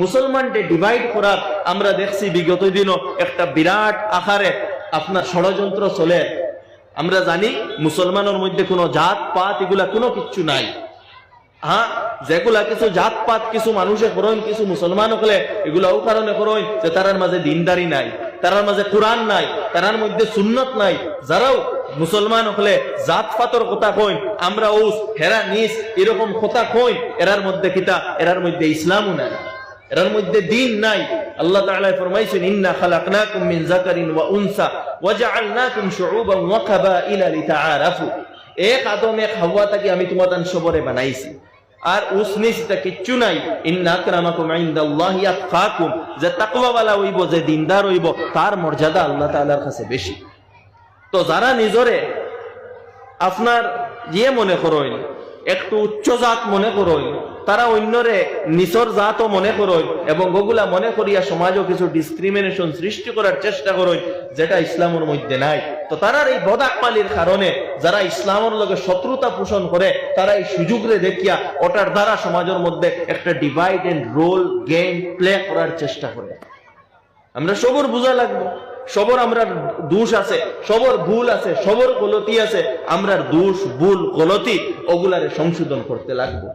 মুসলমানকে ডিভাইড করার আমরা দেখছি বিগত দিনও একটা বিরাট আকারে আপনার ষড়যন্ত্র চলে। আমরা জানি মুসলমানের মধ্যে কোনো জাত পাত এগুলা কোনো কিচ্ছু নাই। হ্যাঁ, যেগুলা কিছু জাত পাত কিছু মানুষে করেন, কিছু মুসলমান হলে এগুলাও কারণে করেন যে তারার মাঝে দিনদারি নাই, তারার মাঝে কোরআন নাই, তারার মধ্যে সুন্নত নাই। যারাও মুসলমান হলে জাত পাতর কথা কইন, আমরা ওস হেরা নিস এরকম কথা কইন, এরার মধ্যে কিতা, এরার মধ্যে ইসলামও নাই, এরার মধ্যে দিন নাই। আল্লাহ তাআলা ফরমাইছেন, ইন্না খালাকনাকুম মিন যাকারিন ওয়া উনসা ওয়া জাআলনাকুম শুউবান ওয়া কাবাইলা লিতাআরাফু। এক আদম এক হাওয়া থেকে আমি তোমাদের সবরে বানাইছি, আর উসনিসটা কিচ্ছু নাই। ইন্না আকরামাকুম ইনদাল্লাহি আতকাকুম, যে তাকওয়াওয়ালা হইব, যে দিনদার হইব, তার মর্যাদা আল্লাহ তাআলার কাছে বেশি। তো যারা নিজরে আপনার ইয়ে মনে করেন, একটু উচ্চ জাত মনে করেন, তারা অন্যরে নিচর জাতও মনে করেন, এবং ওগুলা মনে করিয়া সমাজও কিছু ডিসক্রিমিনেশন সৃষ্টি করার চেষ্টা করেন, যেটা ইসলামের মধ্যে নাই। তো তারার এই বদাকমালির কারণে যারা ইসলামের লগে শত্রুতা পোষণ করে, তারা এই সুযোগরে দেখিয়া ওটার দ্বারা সমাজের মধ্যে একটা divide and rule game play করার চেষ্টা করে। আমরা সবর বোঝা লাগবো, সবর আমরা দোষ আছে, সবর ভুল আছে, সবর গলতি আছে। আমরা দোষ ভুল গলতি ওগুলারে সংশোধন করতে লাগবো।